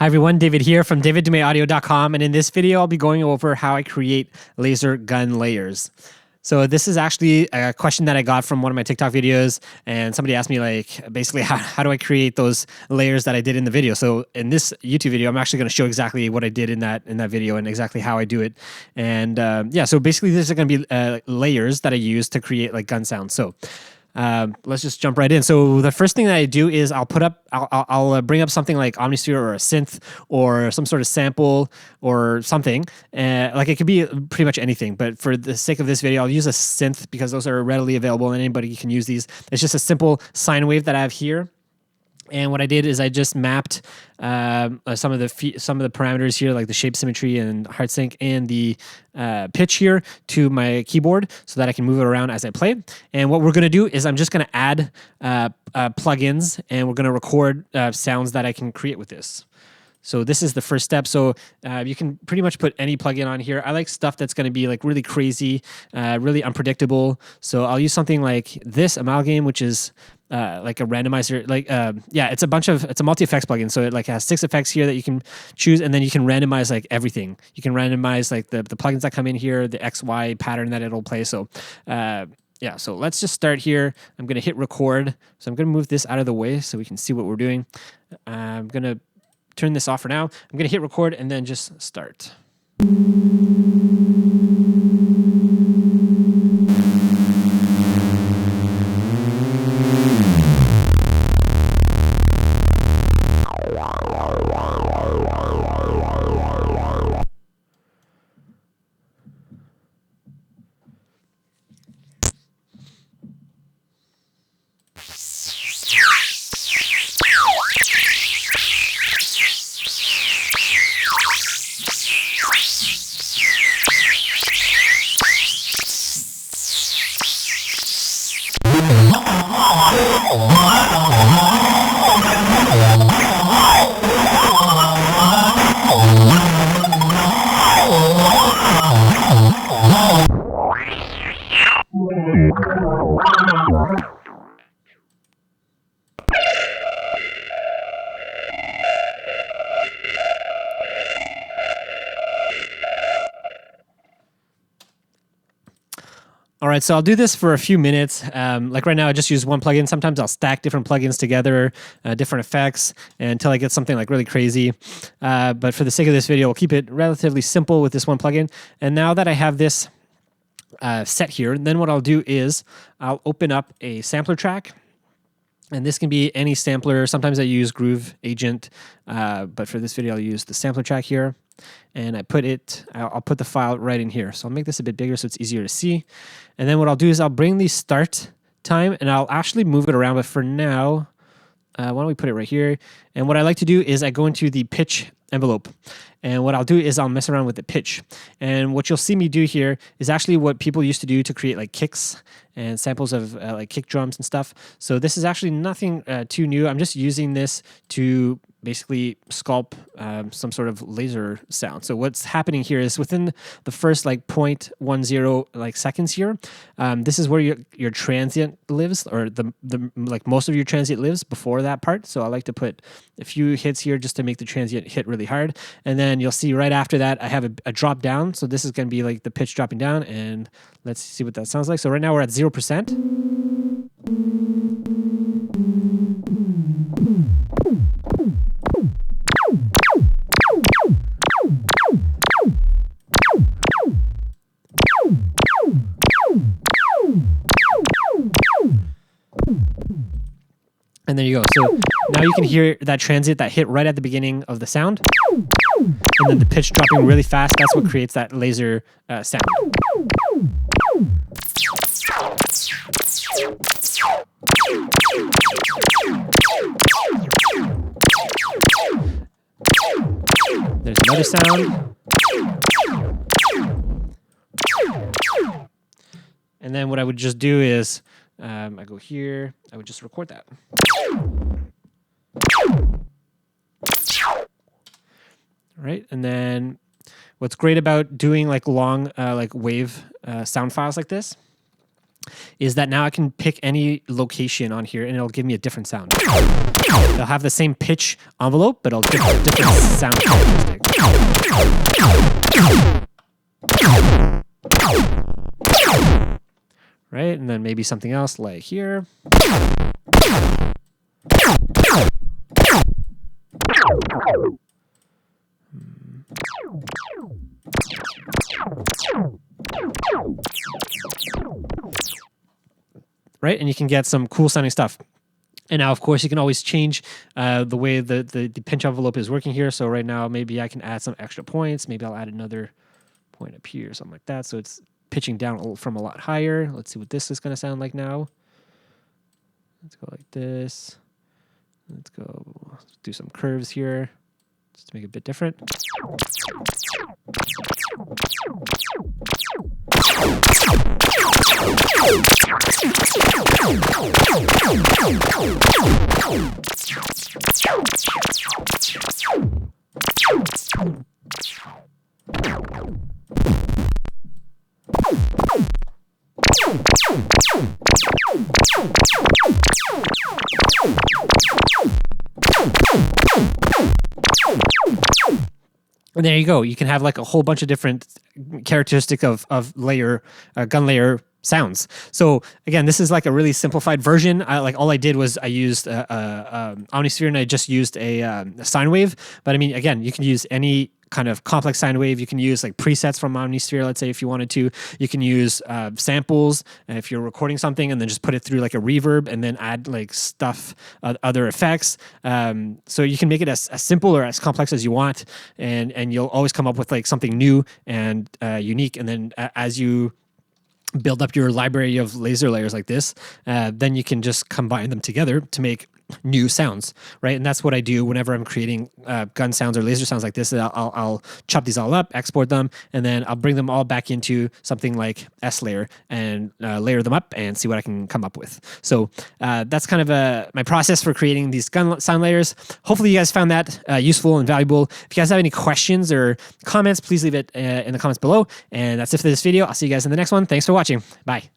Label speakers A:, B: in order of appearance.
A: Hi everyone, David here from daviddumaisaudio.com, and in this video I'll be going over how I create laser gun layers. So this is actually a question that I got from one of my TikTok videos, and somebody asked me basically how do I create those layers that I did in the video. So in this YouTube video I'm actually going to show exactly what I did in that video and exactly how I do it. And yeah, so basically these are going to be layers that I use to create like gun sounds. So let's just jump right in. So the first thing that I do is I'll bring up something like Omnisphere or a synth or some sort of sample or something. Like it could be pretty much anything, but for the sake of this video, I'll use a synth because those are readily available and anybody can use these. It's just a simple sine wave that I have here. And what I did is I just mapped some of the parameters here, like the shape symmetry and heart sync and the pitch here to my keyboard so that I can move it around as I play. And what we're going to do is I'm just going to add plugins and we're going to record sounds that I can create with this. So this is the first step. So you can pretty much put any plugin on here. I like stuff that's going to be like really crazy, really unpredictable. So I'll use something like this Amalgam, which is like a randomizer. Yeah, it's a multi-effects plugin. So it like has 6 effects here that you can choose, and then you can randomize like everything. You can randomize like the plugins that come in here, the XY pattern that it'll play. So yeah, so let's just start here. I'm going to hit record. So I'm going to move this out of the way so we can see what we're doing. I'm going to turn this off for now. I'm going to hit record and then just start. All right, so I'll do this for a few minutes. Like right now, I just use one plugin. Sometimes I'll stack different plugins together, different effects, until I get something like really crazy. But for the sake of this video, we'll keep it relatively simple with this one plugin. And now that I have this set here, then what I'll do is I'll open up a sampler track. And this can be any sampler. Sometimes I use Groove Agent, but for this video, I'll use the sampler track here. And I'll put the file right in here. So I'll make this a bit bigger so it's easier to see. And then what I'll do is I'll bring the start time and I'll actually move it around. But for now, why don't we put it right here? And what I like to do is I go into the pitch envelope. And what I'll do is I'll mess around with the pitch. And what you'll see me do here is actually what people used to do to create like kicks and samples of like kick drums and stuff. So this is actually nothing too new. I'm just using this to basically sculpt some sort of laser sound. So what's happening here is within the first like 0.10 like seconds here, this is where your transient lives, or the like most of your transient lives before that part. So I like to put a few hits here just to make the transient hit really hard. And then you'll see right after that I have a drop down. So this is going to be like the pitch dropping down, and let's see what that sounds like. So right now we're at 0%. And there you go. So now you can hear that transient that hit right at the beginning of the sound. And then the pitch dropping really fast. That's what creates that laser sound. There's another sound. And then what I would just do is I go here, I would just record that. All right, and then what's great about doing like long like wave sound files like this is that now I can pick any location on here and it'll give me a different sound. It'll have the same pitch envelope, but it'll give a different sound characteristic. Right, and then maybe something else like here. Right, and you can get some cool sounding stuff. And now, of course, you can always change the way the pinch envelope is working here. So right now, maybe I can add some extra points. Maybe I'll add another point up here, something like that. So it's pitching down from a lot higher. Let's see what this is going to sound like now. Let's go like this. Let's go do some curves here just to make it a bit different. And there you go. You can have like a whole bunch of different characteristics of layer, gun layer sounds. So again, this is like a really simplified version. All I did was I used Omnisphere and I just used a sine wave. But I mean, again, you can use any kind of complex sine wave. You can use like presets from Omnisphere, let's say, if you wanted to. You can use samples if you're recording something and then just put it through like a reverb and then add like stuff, other effects. So you can make it as simple or as complex as you want, and you'll always come up with like something new and unique. And then as you build up your library of laser layers like this, then you can just combine them together to make new sounds, right? And that's what I do whenever I'm creating gun sounds or laser sounds like this. I'll chop these all up, export them, and then I'll bring them all back into something like S layer and layer them up and see what I can come up with. So that's kind of my process for creating these gun sound layers. Hopefully you guys found that useful and valuable. If you guys have any questions or comments, please leave it in the comments below. And that's it for this video. I'll see you guys in the next one. Thanks for watching. Bye.